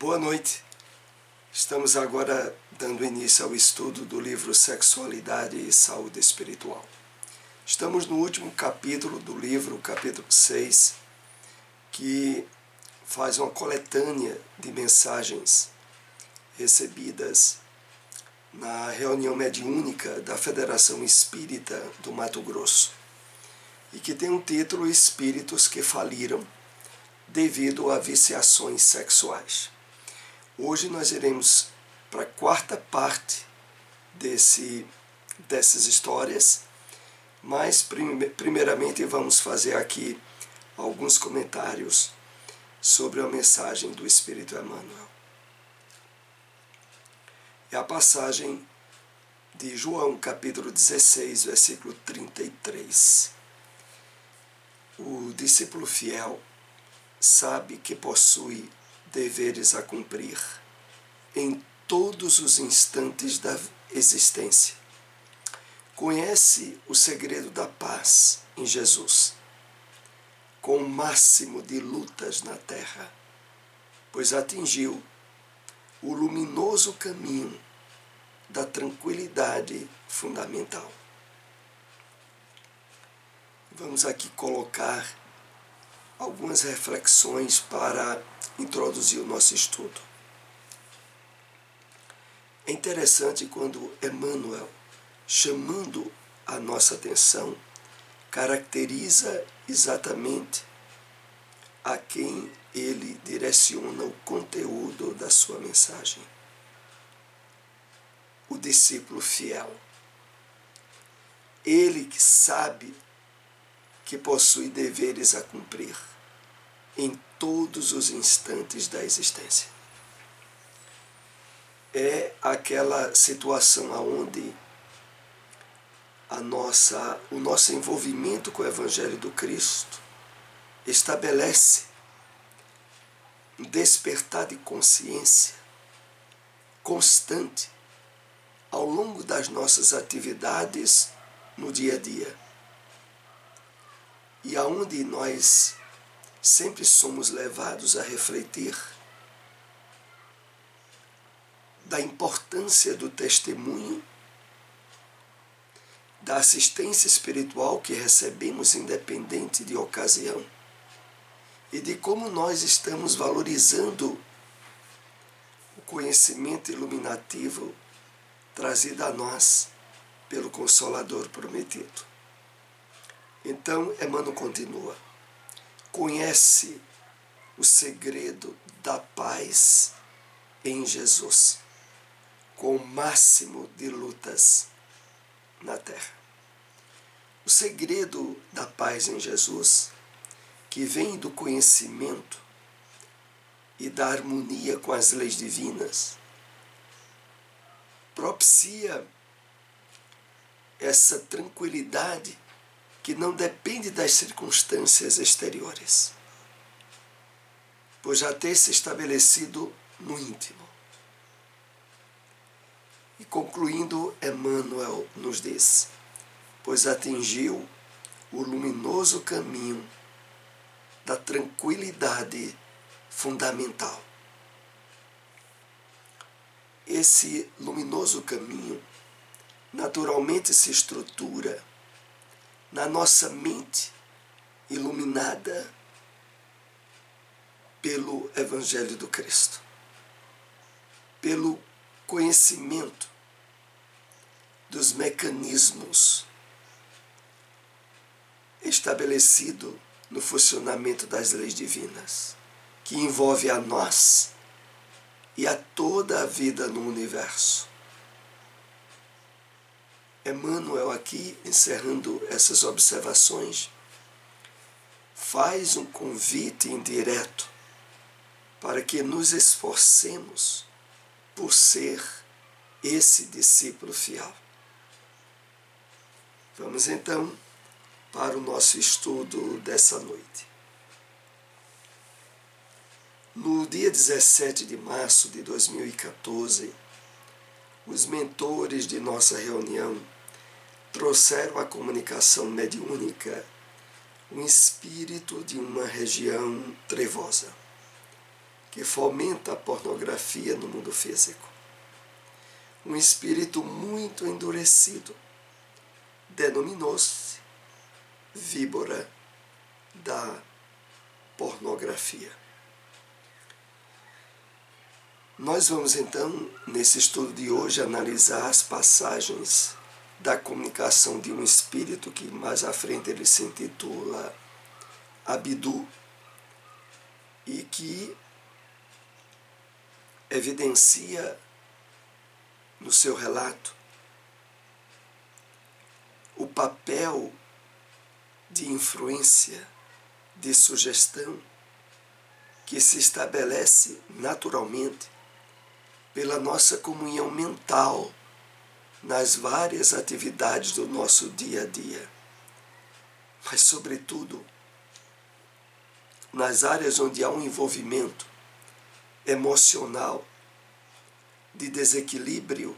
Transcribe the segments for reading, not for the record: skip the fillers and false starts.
Boa noite. Estamos agora dando início ao estudo do livro Sexualidade e Saúde Espiritual. Estamos no último capítulo do livro, capítulo 6, que faz uma coletânea de mensagens recebidas na reunião mediúnica da Federação Espírita do Mato Grosso e que tem um título Espíritos que Faliram devido a viciações sexuais. Hoje nós iremos para a quarta parte dessas histórias, mas primeiramente vamos fazer aqui alguns comentários sobre a mensagem do Espírito Emmanuel. É a passagem de João, capítulo 16, versículo 33. O discípulo fiel sabe que possui deveres a cumprir em todos os instantes da existência. Conhece o segredo da paz em Jesus, com o máximo de lutas na terra, pois atingiu o luminoso caminho da tranquilidade fundamental. Vamos aqui colocar algumas reflexões para introduzir o nosso estudo. É interessante quando Emmanuel, chamando a nossa atenção, caracteriza exatamente a quem ele direciona o conteúdo da sua mensagem. O discípulo fiel. Ele que sabe que possui deveres a cumprir em todos os instantes da existência. É aquela situação onde o nosso envolvimento com o Evangelho do Cristo estabelece um despertar de consciência constante ao longo das nossas atividades no dia a dia. E aonde nós sempre somos levados a refletir da importância do testemunho, da assistência espiritual que recebemos independente de ocasião e de como nós estamos valorizando o conhecimento iluminativo trazido a nós pelo Consolador prometido. Então, Emmanuel continua. Conhece o segredo da paz em Jesus, com o máximo de lutas na terra. O segredo da paz em Jesus, que vem do conhecimento e da harmonia com as leis divinas, propicia essa tranquilidade que não depende das circunstâncias exteriores, pois já ter se estabelecido no íntimo. E concluindo, Emmanuel nos diz, pois atingiu o luminoso caminho da tranquilidade fundamental. Esse luminoso caminho naturalmente se estrutura na nossa mente iluminada pelo Evangelho do Cristo, pelo conhecimento dos mecanismos estabelecido no funcionamento das leis divinas, que envolve a nós e a toda a vida no universo. Emmanuel aqui, encerrando essas observações, faz um convite indireto para que nos esforcemos por ser esse discípulo fiel. Vamos então para o nosso estudo dessa noite. No dia 17 de março de 2014, os mentores de nossa reunião trouxeram à comunicação mediúnica um espírito de uma região trevosa, que fomenta a pornografia no mundo físico. Um espírito muito endurecido denominou-se víbora da pornografia. Nós vamos então, nesse estudo de hoje, analisar as passagens da comunicação de um espírito que mais à frente ele se intitula Abidu e que evidencia no seu relato o papel de influência, de sugestão que se estabelece naturalmente pela nossa comunhão mental nas várias atividades do nosso dia a dia, mas sobretudo nas áreas onde há um envolvimento emocional de desequilíbrio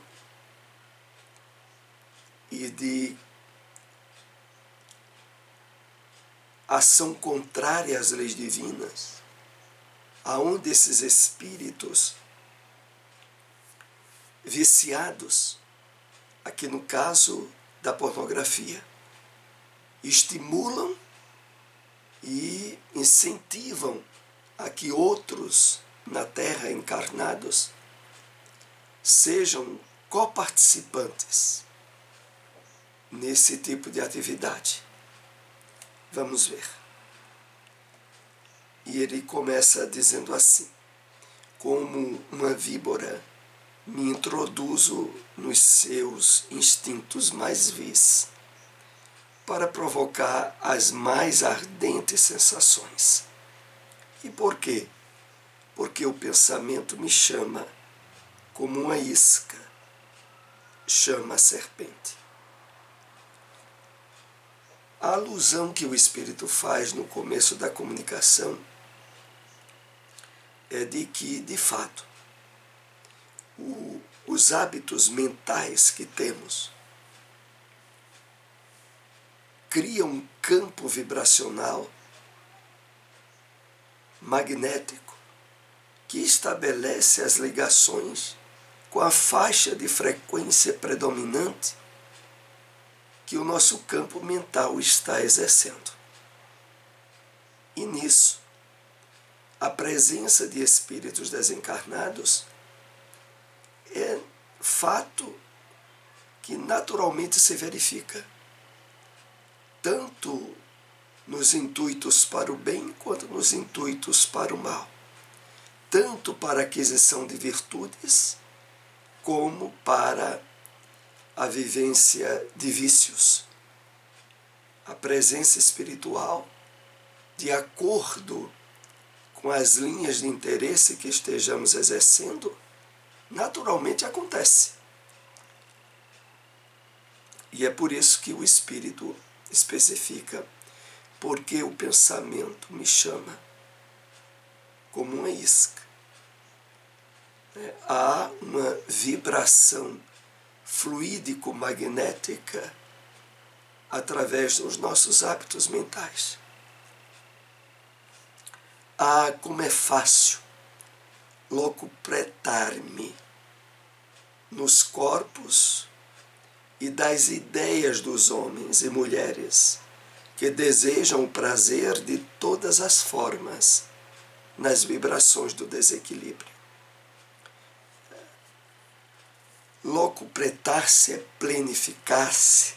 e de ação contrária às leis divinas, aonde esses espíritos viciados, aqui no caso da pornografia, estimulam e incentivam a que outros na Terra encarnados sejam coparticipantes nesse tipo de atividade. Vamos ver. E ele começa dizendo assim: como uma víbora, me introduzo nos seus instintos mais vis, para provocar as mais ardentes sensações. E por quê? Porque o pensamento me chama como uma isca chama a serpente. A alusão que o Espírito faz no começo da comunicação é de que, de fato, os hábitos mentais que temos criam um campo vibracional magnético que estabelece as ligações com a faixa de frequência predominante que o nosso campo mental está exercendo. E nisso, a presença de espíritos desencarnados é fato que naturalmente se verifica, tanto nos intuitos para o bem quanto nos intuitos para o mal, tanto para a aquisição de virtudes como para a vivência de vícios. A presença espiritual, de acordo com as linhas de interesse que estejamos exercendo, naturalmente acontece. E é por isso que o Espírito especifica: porque o pensamento me chama como uma isca. Há uma vibração fluídico-magnética através dos nossos hábitos mentais. Como é fácil locupletar-me nos corpos e das ideias dos homens e mulheres que desejam o prazer de todas as formas nas vibrações do desequilíbrio. Locupletar-se é plenificar-se,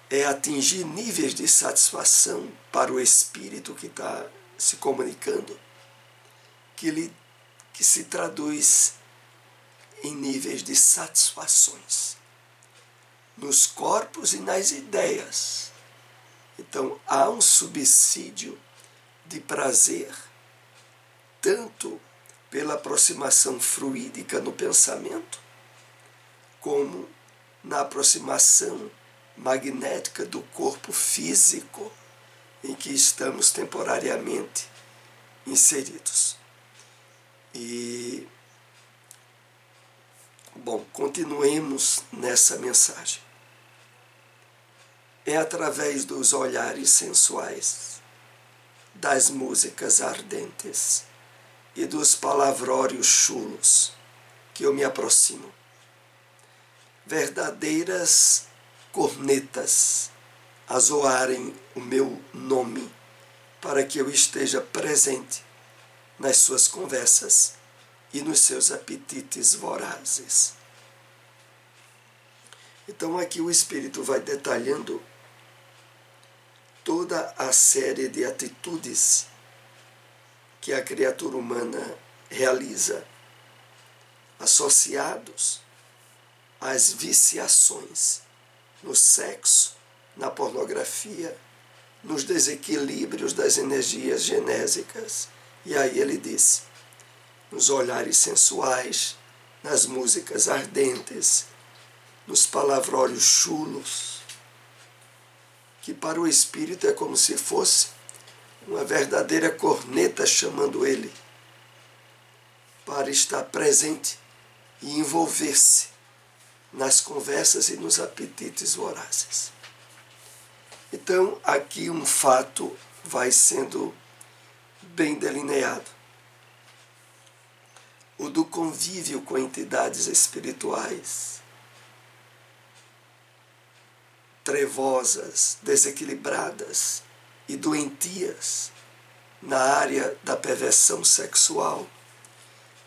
é atingir níveis de satisfação para o espírito que está se comunicando, que se traduz em níveis de satisfações nos corpos e nas ideias. Então, há um subsídio de prazer, tanto pela aproximação fluídica no pensamento, como na aproximação magnética do corpo físico em que estamos temporariamente inseridos. E, continuemos nessa mensagem. É através dos olhares sensuais, das músicas ardentes e dos palavrórios chulos que eu me aproximo. Verdadeiras cornetas a zoarem o meu nome, para que eu esteja presente nas suas conversas e nos seus apetites vorazes. Então aqui o Espírito vai detalhando toda a série de atitudes que a criatura humana realiza, associados às viciações no sexo, na pornografia, nos desequilíbrios das energias genésicas. E aí ele diz, nos olhares sensuais, nas músicas ardentes, nos palavrórios chulos, que para o espírito é como se fosse uma verdadeira corneta chamando ele para estar presente e envolver-se nas conversas e nos apetites vorazes. Então, aqui um fato vai sendo bem delineado. O do convívio com entidades espirituais trevosas, desequilibradas e doentias na área da perversão sexual,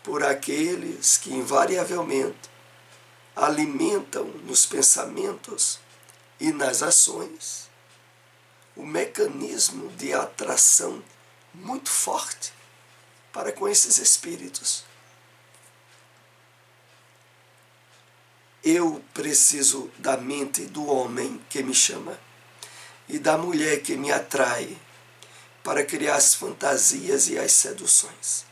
por aqueles que invariavelmente alimentam nos pensamentos e nas ações o mecanismo de atração muito forte para com esses espíritos. Eu preciso da mente do homem que me chama e da mulher que me atrai para criar as fantasias e as seduções.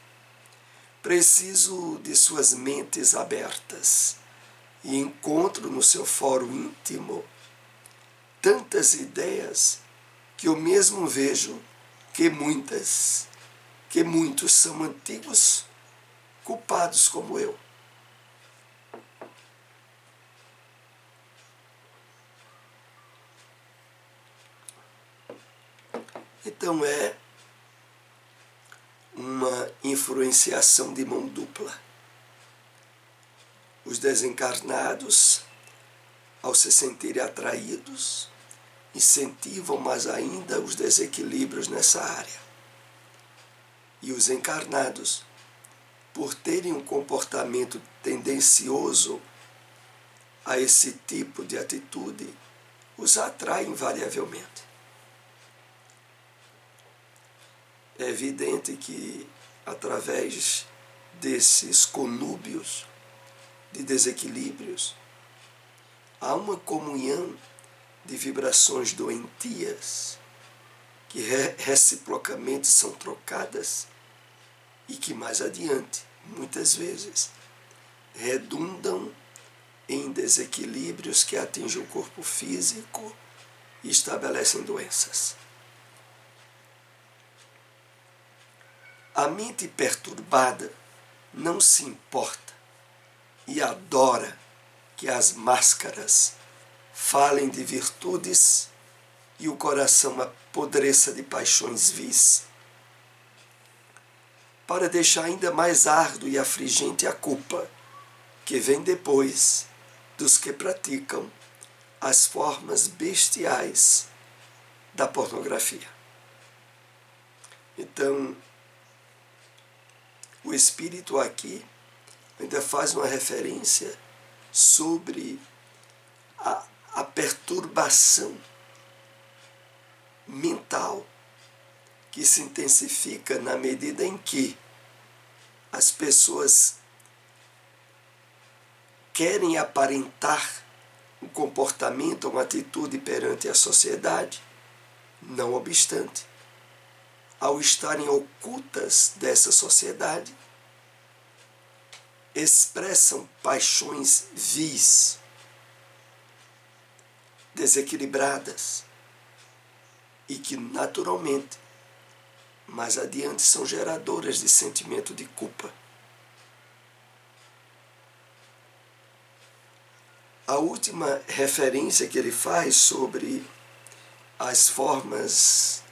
Preciso de suas mentes abertas e encontro no seu fórum íntimo tantas ideias que eu mesmo vejo que muitos são antigos culpados como eu. Então é uma influenciação de mão dupla. Os desencarnados, ao se sentirem atraídos, incentivam mais ainda os desequilíbrios nessa área. E os encarnados, por terem um comportamento tendencioso a esse tipo de atitude, os atraem invariavelmente. É evidente que, através desses conúbios de desequilíbrios, há uma comunhão de vibrações doentias que reciprocamente são trocadas e que mais adiante, muitas vezes, redundam em desequilíbrios que atingem o corpo físico e estabelecem doenças. A mente perturbada não se importa e adora que as máscaras falem de virtudes e o coração apodreça de paixões vis, para deixar ainda mais árduo e afligente a culpa que vem depois dos que praticam as formas bestiais da pornografia. Então, o Espírito aqui ainda faz uma referência sobre a perturbação mental que se intensifica na medida em que as pessoas querem aparentar um comportamento, uma atitude perante a sociedade, não obstante, ao estarem ocultas dessa sociedade, expressam paixões vis, desequilibradas, e que naturalmente, mais adiante, são geradoras de sentimento de culpa. A última referência que ele faz sobre as formas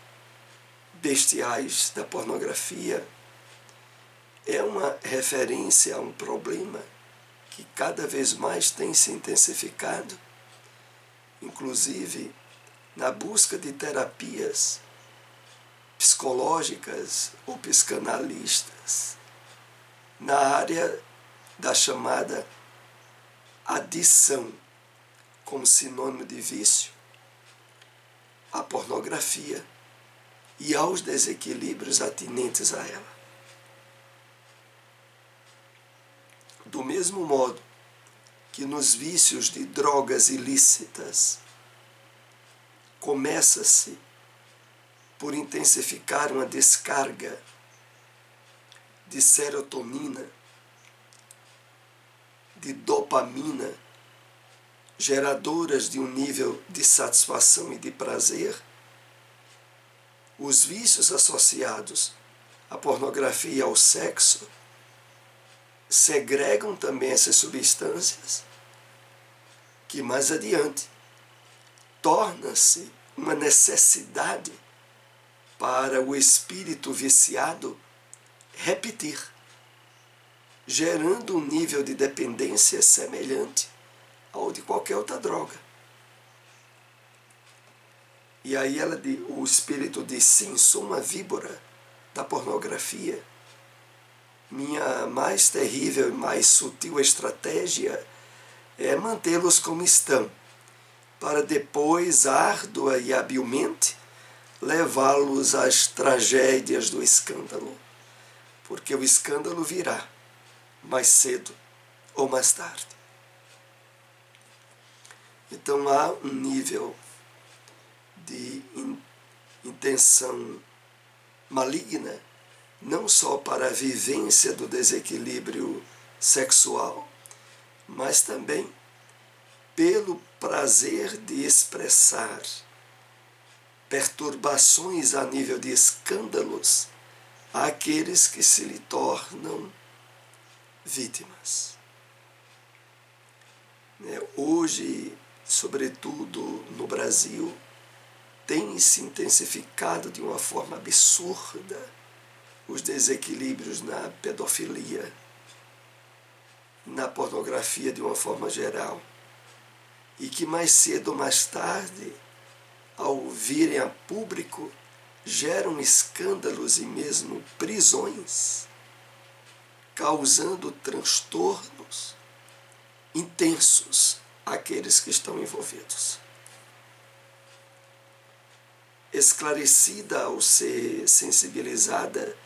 bestiais da pornografia é uma referência a um problema que cada vez mais tem se intensificado, inclusive na busca de terapias psicológicas ou psicanalistas, na área da chamada adição, como sinônimo de vício, à pornografia e aos desequilíbrios atinentes a ela. Do mesmo modo que nos vícios de drogas ilícitas começa-se por intensificar uma descarga de serotonina, de dopamina, geradoras de um nível de satisfação e de prazer, os vícios associados à pornografia e ao sexo segregam também essas substâncias que mais adiante torna-se uma necessidade para o espírito viciado repetir, gerando um nível de dependência semelhante ao de qualquer outra droga. E aí o espírito diz, sim, sou uma víbora da pornografia. Minha mais terrível e mais sutil estratégia é mantê-los como estão, para depois, árdua e habilmente, levá-los às tragédias do escândalo, porque o escândalo virá mais cedo ou mais tarde. Então há um nível de intenção maligna, não só para a vivência do desequilíbrio sexual, mas também pelo prazer de expressar perturbações a nível de escândalos àqueles que se lhe tornam vítimas. Hoje, sobretudo no Brasil, tem se intensificado de uma forma absurda os desequilíbrios na pedofilia, na pornografia de uma forma geral, e que mais cedo ou mais tarde, ao virem a público, geram escândalos e mesmo prisões, causando transtornos intensos àqueles que estão envolvidos. Esclarecida ao ser sensibilizada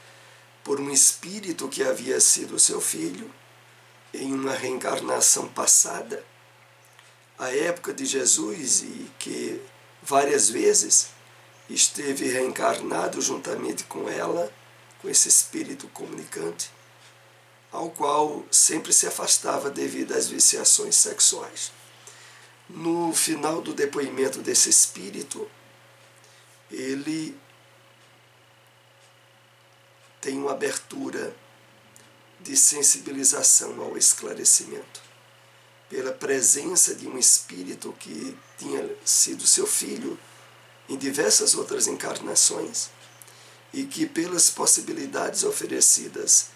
por um espírito que havia sido seu filho, em uma reencarnação passada, a época de Jesus, e que várias vezes esteve reencarnado juntamente com ela, com esse espírito comunicante, ao qual sempre se afastava devido às viciações sexuais. No final do depoimento desse espírito, ele tem uma abertura de sensibilização ao esclarecimento, pela presença de um espírito que tinha sido seu filho em diversas outras encarnações e que, pelas possibilidades oferecidas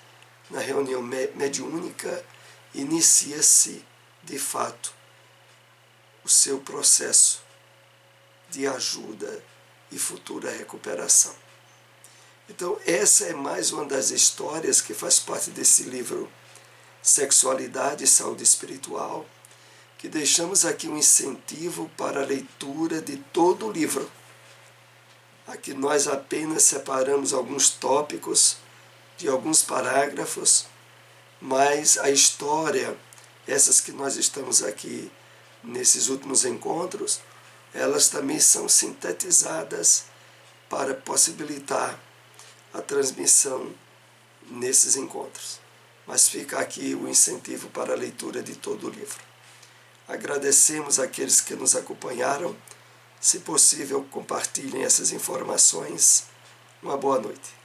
na reunião mediúnica, inicia-se, de fato, o seu processo de ajuda e futura recuperação. Então, essa é mais uma das histórias que faz parte desse livro Sexualidade e Saúde Espiritual, que deixamos aqui um incentivo para a leitura de todo o livro. Aqui nós apenas separamos alguns tópicos de alguns parágrafos, mas a história, essas que nós estamos aqui nesses últimos encontros, elas também são sintetizadas para possibilitar a transmissão nesses encontros. Mas fica aqui o incentivo para a leitura de todo o livro. Agradecemos àqueles que nos acompanharam. Se possível, compartilhem essas informações. Uma boa noite.